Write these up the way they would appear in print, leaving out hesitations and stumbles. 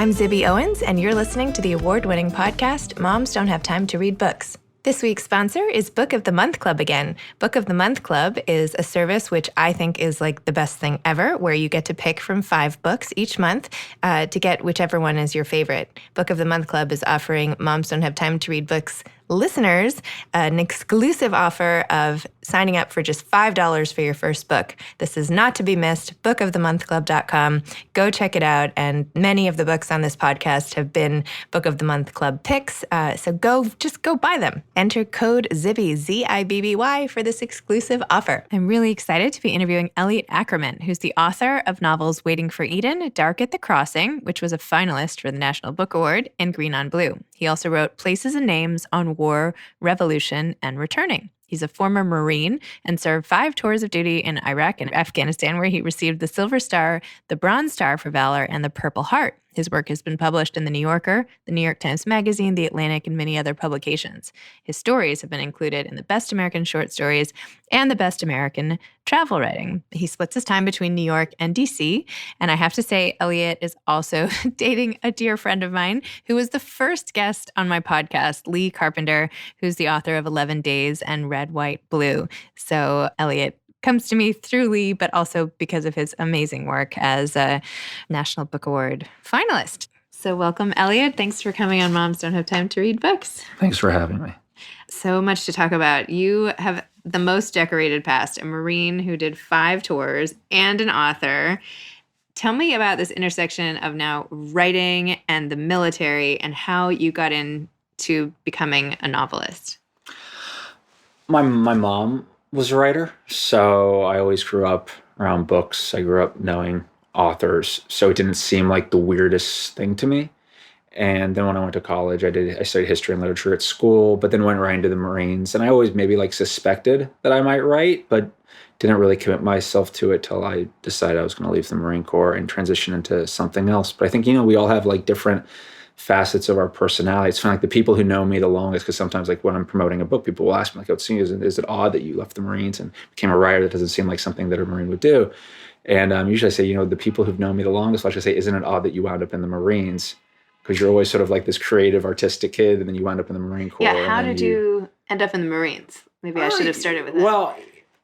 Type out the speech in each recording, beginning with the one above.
I'm Zibby Owens, and you're listening to the award-winning podcast, Moms Don't Have Time to Read Books. This week's sponsor is Book of the Month Club again. Book of the Month Club is a service which I think is like the best thing ever, where you get to pick from 5 books each month to get whichever one is your favorite. Book of the Month Club is offering Moms Don't Have Time to Read Books listeners an exclusive offer of signing up for just $5 for your first book. This is not to be missed. bookofthemonthclub.com. Go check it out. And many of the books on this podcast have been Book of the Month Club picks. So go buy them. Enter code ZIBBY, Z-I-B-B-Y, for this exclusive offer. I'm really excited to be interviewing Elliot Ackerman, who's the author of novels Waiting for Eden, Dark at the Crossing, which was a finalist for the National Book Award, and Green on Blue. He also wrote Places and Names on War, Revolution, and Returning. He's a former Marine and served 5 tours of duty in Iraq and Afghanistan, where he received the Silver Star, the Bronze Star for Valor, and the Purple Heart. His work has been published in The New Yorker, The New York Times Magazine, The Atlantic, and many other publications. His stories have been included in the Best American Short Stories and the Best American Travel Writing. He splits his time between New York and D.C., and I have to say, Elliot is also dating a dear friend of mine who was the first guest on my podcast, Lee Carpenter, who's the author of 11 Days and Red, White, Blue. So Elliot comes to me through Lee, but also because of his amazing work as a National Book Award finalist. So welcome, Elliot. Thanks for coming on Moms Don't Have Time to Read Books. Thanks for having me. So much to talk about. You have the most decorated past, a Marine who did 5 tours and an author. Tell me about this intersection of now writing and the military and how you got into becoming a novelist. My mom was a writer, so I always grew up around books. I grew up knowing authors, so it didn't seem like the weirdest thing to me. And then when I went to college, I studied history and literature at school, but then went right into the Marines. And I always maybe suspected that I might write, but didn't really commit myself to it till I decided I was going to leave the Marine Corps and transition into something else. But I think, we all have different facets of our personality. It's kind of the people who know me the longest, because sometimes when I'm promoting a book, people will ask me is it odd that you left the Marines and became a writer? That doesn't seem like something that a Marine would do. And usually I say, the people who've known me the longest, I should say, isn't it odd that you wound up in the Marines? Because you're always sort of this creative, artistic kid, and then you wind up in the Marine Corps. Yeah, how did you end up in the Marines? Maybe I should have started with that. Well,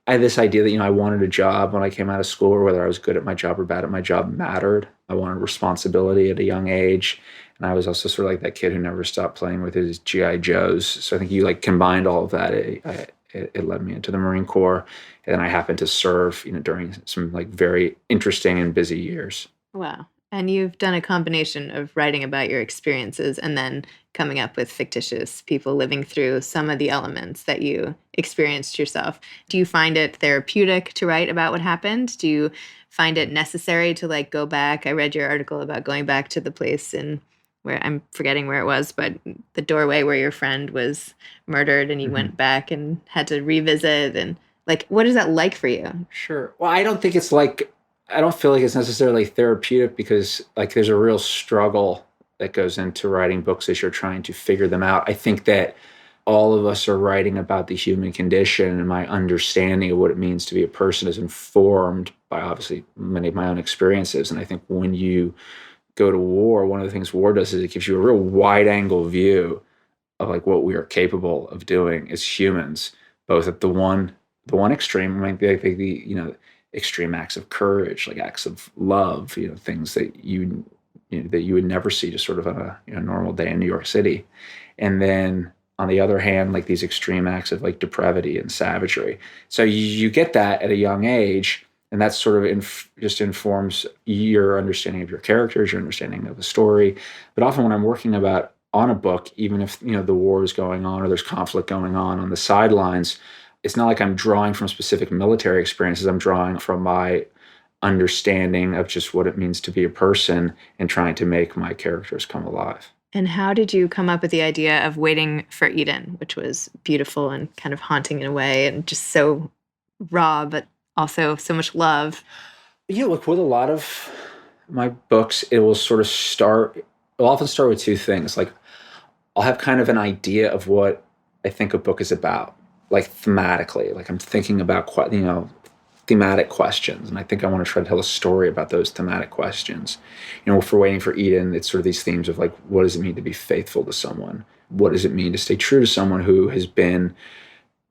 I had this idea that, I wanted a job when I came out of school, or whether I was good at my job or bad at my job mattered. I wanted responsibility at a young age. And I was also sort of that kid who never stopped playing with his G.I. Joes. So I think you combined all of that. It led me into the Marine Corps. And then I happened to serve, during some very interesting and busy years. Wow. And you've done a combination of writing about your experiences and then coming up with fictitious people living through some of the elements that you experienced yourself. Do you find it therapeutic to write about what happened? Do you find it necessary to go back? I read your article about going back to the place where I'm forgetting where it was, but the doorway where your friend was murdered, and you went back and had to revisit. And what is that like for you? Sure. Well, I don't think it's I don't feel like it's necessarily therapeutic, because there's a real struggle that goes into writing books as you're trying to figure them out. I think that all of us are writing about the human condition, and my understanding of what it means to be a person is informed by obviously many of my own experiences. And I think when you go to war, one of the things war does is it gives you a real wide angle view of what we are capable of doing as humans, both at the one extreme, might be the extreme acts of courage, acts of love, things that you would never see just sort of on a normal day in New York City. And then on the other hand, these extreme acts of depravity and savagery. So you get that at a young age, and that sort of just informs your understanding of your characters, your understanding of the story. But often when I'm working on a book, even if the war is going on or there's conflict going on the sidelines, it's not I'm drawing from specific military experiences. I'm drawing from my understanding of just what it means to be a person and trying to make my characters come alive. And how did you come up with the idea of Waiting for Eden, which was beautiful and kind of haunting in a way and just so raw, but also so much love? With a lot of my books, it will often start with 2 things. I'll have kind of an idea of what I think a book is about, thematically. I'm thinking about thematic questions. And I think I want to try to tell a story about those thematic questions. For Waiting for Eden, it's sort of these themes of like, what does it mean to be faithful to someone? What does it mean to stay true to someone who has been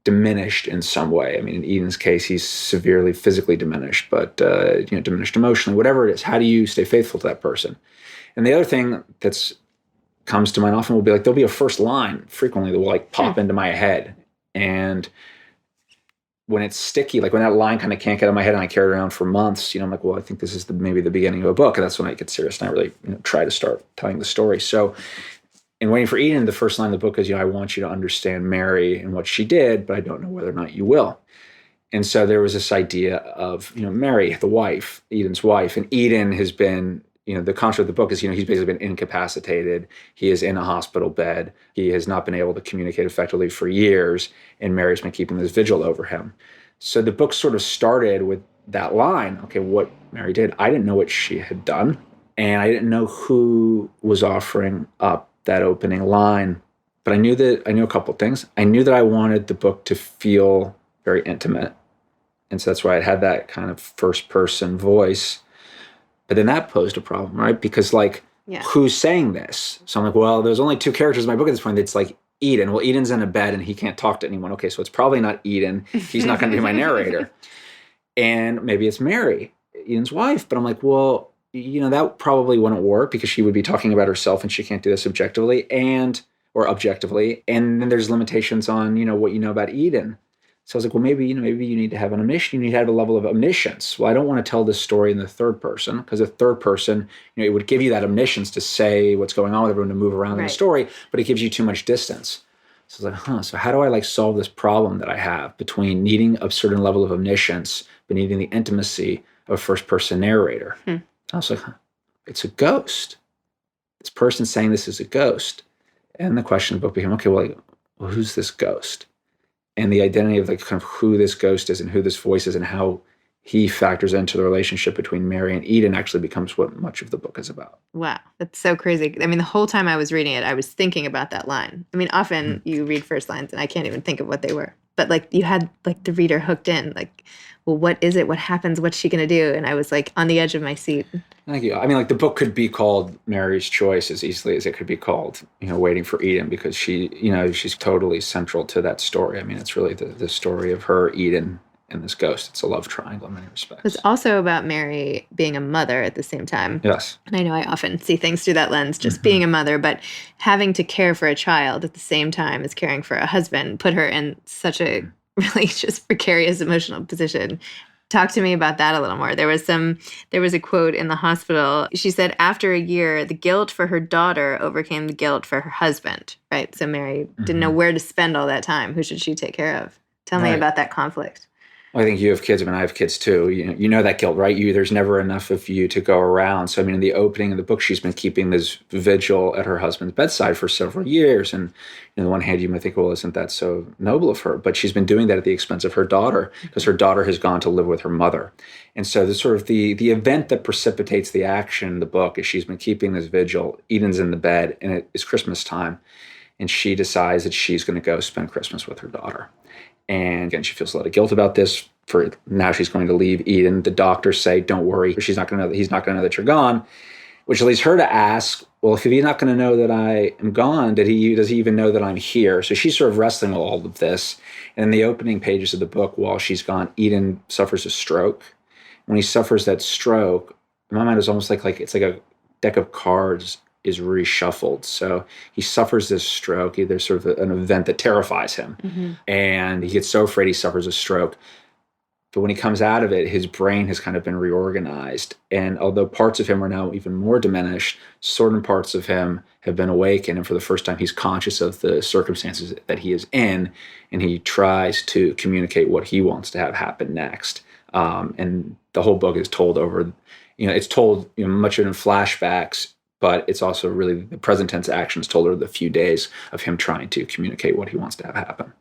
diminished in some way? I mean, in Eden's case, he's severely physically diminished, but diminished emotionally, whatever it is. How do you stay faithful to that person? And the other thing that's comes to mind often will be like, there'll be a first line frequently that will like pop into my head. And when it's sticky, like when that line kind of can't get out of my head and I carry it around for months, I'm like, well, I think this is maybe the beginning of a book. And that's when I get serious and I really try to start telling the story. So in Waiting for Eden, the first line of the book is, I want you to understand Mary and what she did, but I don't know whether or not you will. And so there was this idea of, Mary, the wife, Eden's wife, and Eden has been, the concept of the book is, he's basically been incapacitated. He is in a hospital bed. He has not been able to communicate effectively for years, and Mary's been keeping this vigil over him. So the book sort of started with that line, okay, what Mary did. I didn't know what she had done, and I didn't know who was offering up that opening line, but I knew a couple of things. I knew that I wanted the book to feel very intimate, and so that's why it had that kind of first-person voice. But then that posed a problem, right? Because who's saying this? So I'm like, well, there's only two characters in my book at this point. It's like Eden. Well, Eden's in a bed and he can't talk to anyone. Okay, so it's probably not Eden. He's not going to be my narrator. And maybe it's Mary, Eden's wife. But I'm like, well, that probably wouldn't work because she would be talking about herself and she can't do this objectively or objectively. And then there's limitations on, what you know about Eden. So I was like, well, maybe you need to have an omniscience. You need to have a level of omniscience. Well, I don't want to tell this story in the third person because the third person, it would give you that omniscience to say what's going on with everyone, to move around in the story, but it gives you too much distance. So I was like, so how do I solve this problem that I have between needing a certain level of omniscience, but needing the intimacy of a first person narrator? I was like, it's a ghost. This person saying this is a ghost. And the question of the book became, okay, well, who's this ghost? And the identity of kind of who this ghost is and who this voice is and how he factors into the relationship between Mary and Eden actually becomes what much of the book is about. Wow, that's so crazy. I mean, the whole time I was reading it, I was thinking about that line. I mean, often you read first lines and I can't even think of what they were. But you had the reader hooked in, well, what is it? What happens? What's she going to do? And I was on the edge of my seat. Thank you. I mean, the book could be called Mary's Choice as easily as it could be called, Waiting for Eden, because she's totally central to that story. I mean, it's really the story of her, Eden, and this ghost. It's a love triangle in many respects. It's also about Mary being a mother at the same time. Yes. And I know I often see things through that lens, just being a mother, but having to care for a child at the same time as caring for a husband put her in such a really just precarious emotional position. Talk to me about that a little more. There was a quote in the hospital. She said, after a year, the guilt for her daughter overcame the guilt for her husband, right? So Mary didn't know where to spend all that time. Who should she take care of? Tell me about that conflict. Well, I think you have kids. I mean, I have kids too. You know that guilt, right? There's never enough of you to go around. So, I mean, in the opening of the book, she's been keeping this vigil at her husband's bedside for several years. And on the one hand, you might think, well, isn't that so noble of her? But she's been doing that at the expense of her daughter because her daughter has gone to live with her mother. And so the sort of the event that precipitates the action in the book is she's been keeping this vigil. Eden's in the bed and it is Christmas time. And she decides that she's going to go spend Christmas with her daughter. And again, she feels a lot of guilt about this. For now, she's going to leave Eden. The doctors say, "Don't worry, she's not going to know that he's not going to know that you're gone," which leads her to ask, "Well, if he's not going to know that I am gone, does he even know that I'm here?" So she's sort of wrestling with all of this. And in the opening pages of the book, while she's gone, Eden suffers a stroke. When he suffers that stroke, in my mind, it's almost like it's like a deck of cards is reshuffled. So he suffers this stroke. There's sort of an event that terrifies him. And he gets so afraid he suffers a stroke. But when he comes out of it, his brain has kind of been reorganized. And although parts of him are now even more diminished, certain parts of him have been awakened. And for the first time, he's conscious of the circumstances that he is in. And he tries to communicate what he wants to have happen next. And the whole book is told it's told much of it in flashbacks, but it's also really the present tense actions told over the few days of him trying to communicate what he wants to have happen.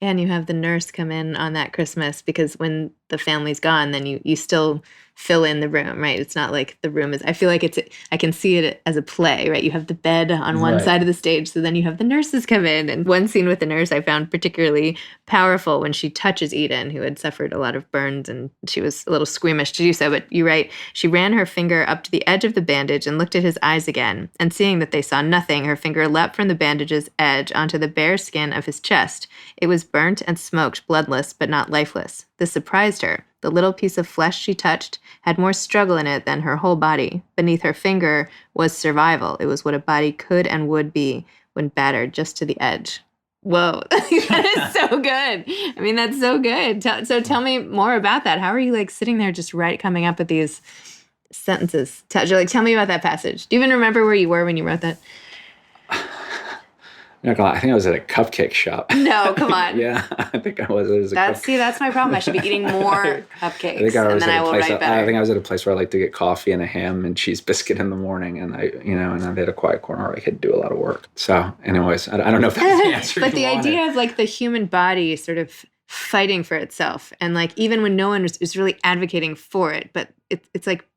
And you have the nurse come in on that Christmas because when the family's gone, then you still fill in the room, right? It's not like the room is, I feel like I can see it as a play, right? You have the bed on one side of the stage, so then you have the nurses come in. And one scene with the nurse I found particularly powerful when she touches Eden, who had suffered a lot of burns, and she was a little squeamish to do so. But you write, she ran her finger up to the edge of the bandage and looked at his eyes again. And seeing that they saw nothing, her finger leapt from the bandage's edge onto the bare skin of his chest. It was burnt and smoked, bloodless, but not lifeless. This surprised her. The little piece of flesh she touched had more struggle in it than her whole body. Beneath her finger was survival. It was what a body could and would be when battered just to the edge. Whoa, that is so good. I mean, that's so good. So tell me more about that. How are you like sitting there just coming up with these sentences? Tell me about that passage. Do you even remember where you were when you wrote that? I think I was at a cupcake shop. No, come on. Yeah, I think I was. That's my problem. I should be eating more cupcakes, and then I will write better. I think I was at a place where I like to get coffee and a ham and cheese biscuit in the morning, and I had a quiet corner where I could do a lot of work. So, anyways, I don't know if that's the answer. But the idea of like the human body sort of fighting for itself, and like even when no one is really advocating for it, but it's like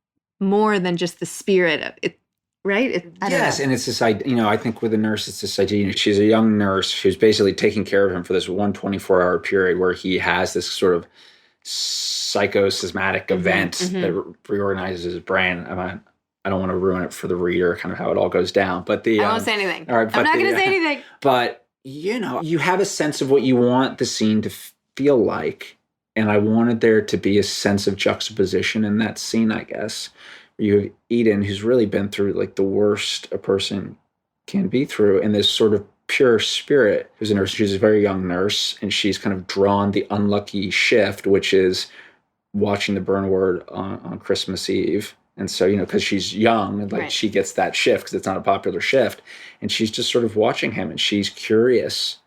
more than just the spirit of it. Right? Yes, and it's this idea, I think with the nurse, it's this idea, she's a young nurse who's basically taking care of him for this 24-hour period where he has this sort of psychosomatic event that reorganizes his brain. I don't want to ruin it for the reader, kind of how it all goes down. But I won't say anything. All right, I'm not going to say anything. But, you have a sense of what you want the scene to feel like. And I wanted there to be a sense of juxtaposition in that scene, I guess. You have Eden, who's really been through like the worst a person can be through, and this sort of pure spirit who's a nurse. She's a very young nurse, and she's kind of drawn the unlucky shift, which is watching the burn ward on Christmas Eve. And so, because she's young, and like she gets that shift because it's not a popular shift, and she's just sort of watching him, and she's curious,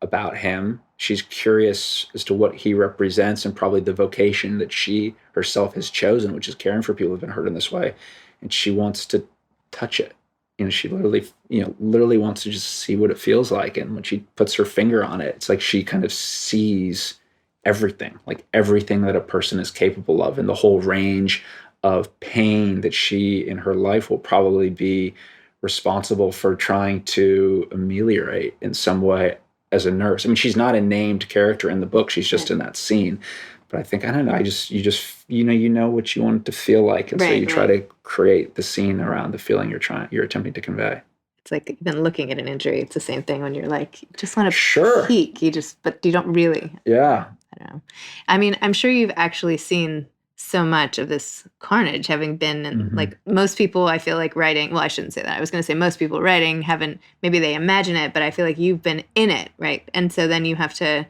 about him. She's curious as to what he represents and probably the vocation that she herself has chosen, which is caring for people who've been hurt in this way. And she wants to touch it. She literally wants to just see what it feels like. And when she puts her finger on it, it's like she kind of sees everything that a person is capable of, and the whole range of pain that she in her life will probably be responsible for trying to ameliorate in some way as a nurse. I mean, she's not a named character in the book. She's just in that scene. But I think, I don't know, you know what you want it to feel like. And so you try to create the scene around the feeling you're attempting to convey. It's like even looking at an injury, it's the same thing when you're like, you just want to peek. But you don't really. Yeah. I don't know. I mean, I'm sure you've actually seen so much of this carnage, having been in, like most people, I feel like writing, well, I shouldn't say that. I was going to say most people writing haven't, maybe they imagine it, but I feel like you've been in it, right? And so then you have to,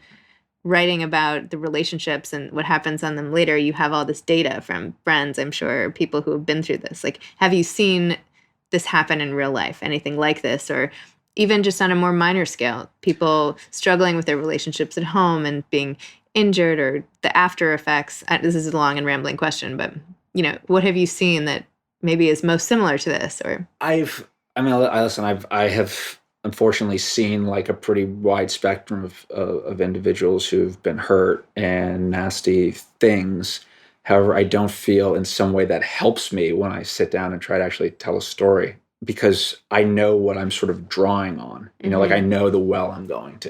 writing about the relationships and what happens on them later, you have all this data from friends, I'm sure, people who have been through this. Like, have you seen this happen in real life, anything like this, or even just on a more minor scale, people struggling with their relationships at home and being injured, or the after effects? This is a long and rambling question, but what have you seen that maybe is most similar to this? Or I have unfortunately seen like a pretty wide spectrum of individuals who've been hurt and nasty things. However, I don't feel in some way that helps me when I sit down and try to actually tell a story, because I know what I'm sort of drawing on. Like I know the well I'm going to,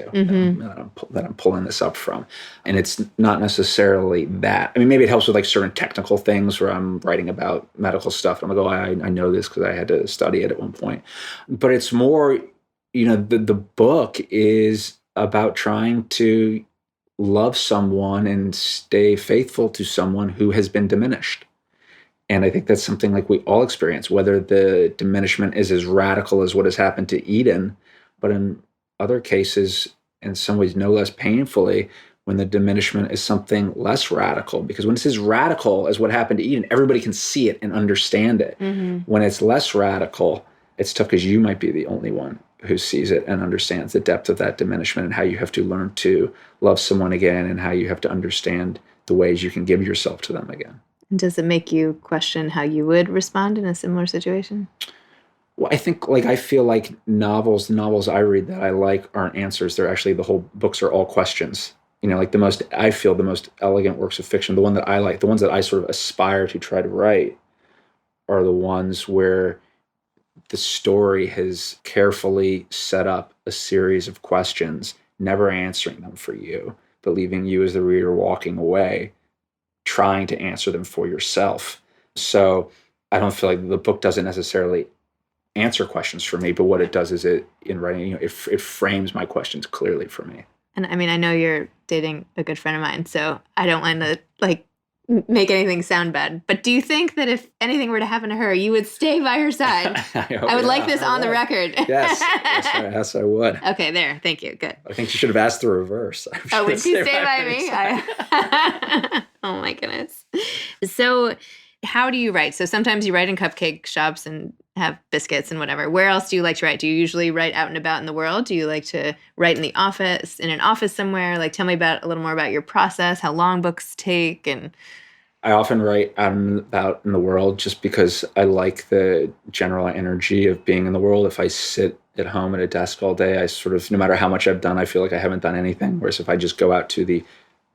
that I'm pulling this up from. And it's not necessarily that. I mean, maybe it helps with like certain technical things where I'm writing about medical stuff. And I'm like, I know this because I had to study it at one point. But it's more, the book is about trying to love someone and stay faithful to someone who has been diminished. And I think that's something like we all experience, whether the diminishment is as radical as what has happened to Eden, but in other cases, in some ways no less painfully, when the diminishment is something less radical. Because when it's as radical as what happened to Eden, everybody can see it and understand it. When it's less radical, it's tough because you might be the only one who sees it and understands the depth of that diminishment, and how you have to learn to love someone again, and how you have to understand the ways you can give yourself to them again. And does it make you question how you would respond in a similar situation? Well, I think I feel like the novels I read that I like aren't answers. They're actually, the whole books are all questions. like I feel the most elegant works of fiction, the one that I like, the ones that I sort of aspire to try to write, are the ones where the story has carefully set up a series of questions, never answering them for you, but leaving you as the reader walking away, trying to answer them for yourself. So I don't feel like the book doesn't necessarily answer questions for me, but what it does is in writing, it frames my questions clearly for me. And I mean, I know you're dating a good friend of mine, so I don't want to make anything sound bad. But do you think that if anything were to happen to her, you would stay by her side? I would like this on the record. Yes, I would. Okay, there. Thank you. Good. I think you should have asked the reverse. Oh, would you stay by me? Oh my goodness. So how do you write? So sometimes you write in cupcake shops and have biscuits and whatever. Where else do you like to write? Do you usually write out and about in the world? Do you like to write in the office, in an office somewhere? Tell me a little more about your process, how long books take. And I often write out and about in the world just because I like the general energy of being in the world. If I sit at home at a desk all day, I sort of, no matter how much I've done, I feel like I haven't done anything. Whereas if I just go out to the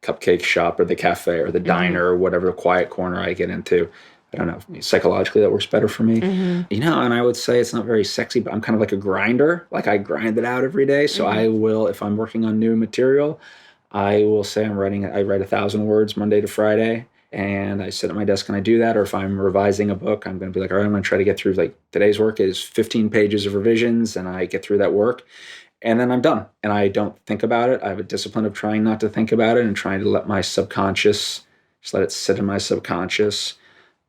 cupcake shop or the cafe or the diner or whatever quiet corner I get into, I don't know, psychologically that works better for me. And I would say it's not very sexy, but I'm kind of like a grinder. I grind it out every day. So I will, if I'm working on new material, I will say I write 1,000 words Monday to Friday, and I sit at my desk and I do that. Or if I'm revising a book, I'm going to be like, all right, I'm going to try to get through, today's work is 15 pages of revisions, and I get through that work. And then I'm done. And I don't think about it. I have a discipline of trying not to think about it and trying to let my subconscious, just let it sit in my subconscious.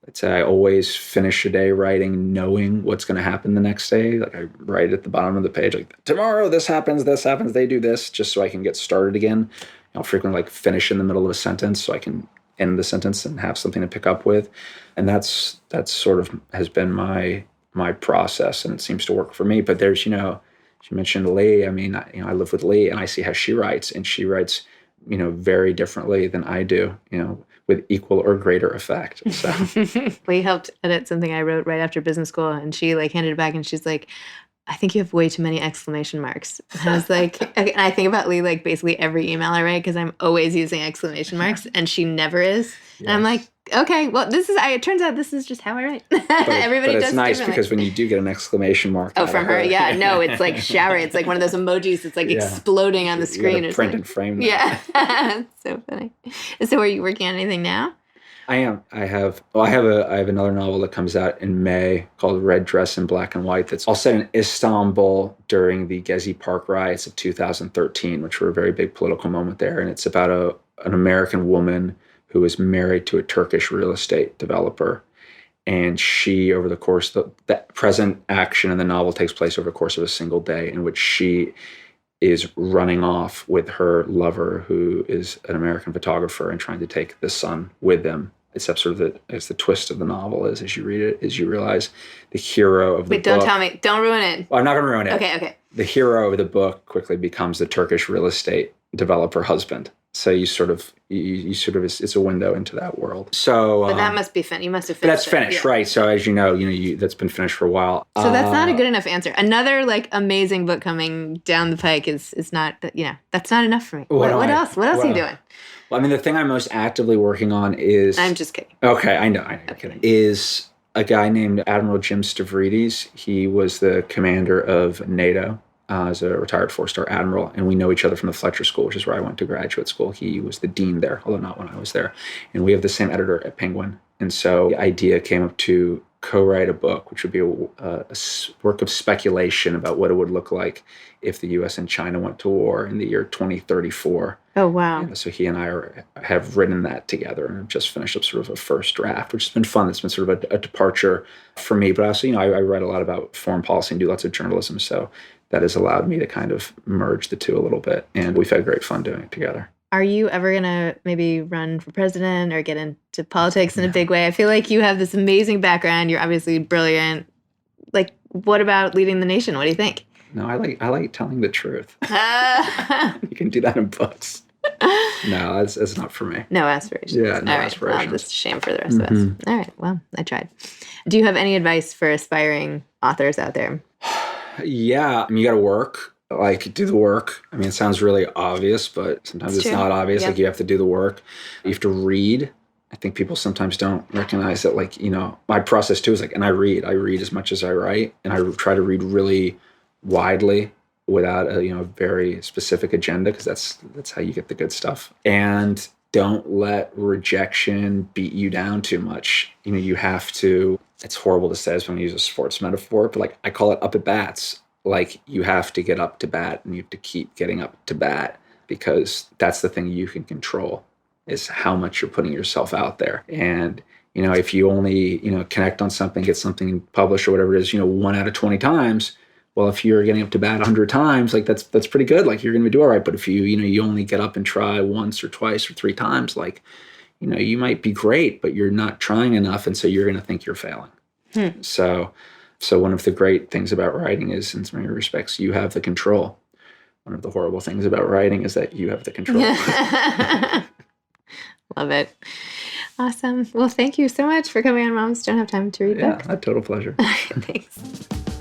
I'd say I always finish a day writing knowing what's going to happen the next day. I write at the bottom of the page, tomorrow this happens, they do this, just so I can get started again. I'll frequently finish in the middle of a sentence so I can end the sentence and have something to pick up with. And that's sort of has been my process, and it seems to work for me. But there's, you mentioned Lee. I mean, I live with Lee and I see how she writes, and she writes, very differently than I do, with equal or greater effect. So we helped edit something I wrote right after business school, and she handed it back and she's like, I think you have way too many exclamation marks. And I was like, and I think about Lee basically every email I write because I'm always using exclamation marks and she never is. Yes. And I'm like, okay, well, it turns out this is just how I write. Everybody does. It's nice because when you do get an exclamation mark. Oh, from her. Yeah, no, it's showering. It's one of those emojis. It's exploding on the screen. You print and frame that. Yeah, it's so funny. So are you working on anything now? I am. I have another novel that comes out in May called Red Dress in Black and White. That's all set in Istanbul during the Gezi Park riots of 2013, which were a very big political moment there. And it's about an American woman who is married to a Turkish real estate developer. And she, over the course, the present action in the novel takes place over the course of a single day, in which she is running off with her lover, who is an American photographer, and trying to take the son with them. Except sort of as the twist of the novel is, as you read it, is you realize the hero of the book. Wait, don't tell me. Don't ruin it. Well, I'm not going to ruin it. Okay. The hero of the book quickly becomes the Turkish real estate developer husband. So you sort of, it's a window into that world. So, but that must be finished. You must have finished. But that's finished, right? So as you know, that's been finished for a while. So that's not a good enough answer. Another amazing book coming down the pike is not. That's not enough for me. What else? What else are you doing? Well, I mean, the thing I'm most actively working on is. I'm just kidding. Okay, I know. I'm kidding. Is a guy named Admiral Jim Stavridis. He was the commander of NATO. As a retired 4-star admiral, and we know each other from the Fletcher School, which is where I went to graduate school. He was the dean there, although not when I was there. And we have the same editor at Penguin. And so the idea came up to co-write a book, which would be a work of speculation about what it would look like if the U.S. and China went to war in the year 2034. Oh, wow. So he and I have written that together and have just finished up sort of a first draft, which has been fun. It's been sort of a departure for me. But also, I write a lot about foreign policy and do lots of journalism. So that has allowed me to kind of merge the two a little bit. And we've had great fun doing it together. Are you ever going to maybe run for president or get into politics in a big way? I feel like you have this amazing background. You're obviously brilliant. What about leading the nation? What do you think? No, I like telling the truth. You can do that in books. No, that's not for me. No aspirations. Yeah, no aspirations. Well, that's a shame for the rest of us. All right, well, I tried. Do you have any advice for aspiring authors out there? Yeah, you got to work. Like, do the work. I mean, it sounds really obvious, but sometimes it's not obvious. Yep. Like, you have to do the work. You have to read. I think people sometimes don't recognize that, like, my process too is like, and I read as much as I write, and I try to read really widely without a very specific agenda, because that's how you get the good stuff. And don't let rejection beat you down too much. You have to, it's horrible to say this when I use a sports metaphor, but like I call it up at bats. Like, you have to get up to bat, and you have to keep getting up to bat, because that's the thing you can control, is how much you're putting yourself out there. And, if you only, connect on something, get something published or whatever it is, 1 out of 20 times, well, if you're getting up to bat 100 times, like that's pretty good. Like, you're going to do all right. But if you only get up and try once or twice or 3 times, like, you might be great, but you're not trying enough. And so you're going to think you're failing. So one of the great things about writing is, in many respects, you have the control. One of the horrible things about writing is that you have the control. Love it. Awesome. Well, thank you so much for coming on Moms Don't Have Time to Read Books. Yeah, a total pleasure. Thanks.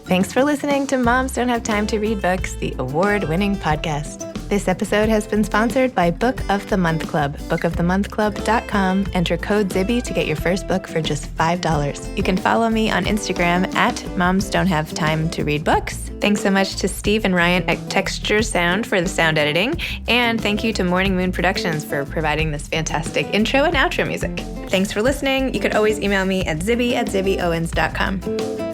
Thanks for listening to Moms Don't Have Time to Read Books, the award-winning podcast. This episode has been sponsored by Book of the Month Club. bookofthemonthclub.com. Enter code ZIBBY to get your first book for just $5. You can follow me on Instagram at Moms Don't Have Time to Read Books. Thanks so much to Steve and Ryan at Texture Sound for the sound editing. And thank you to Morning Moon Productions for providing this fantastic intro and outro music. Thanks for listening. You could always email me at zibby@zibbyowens.com.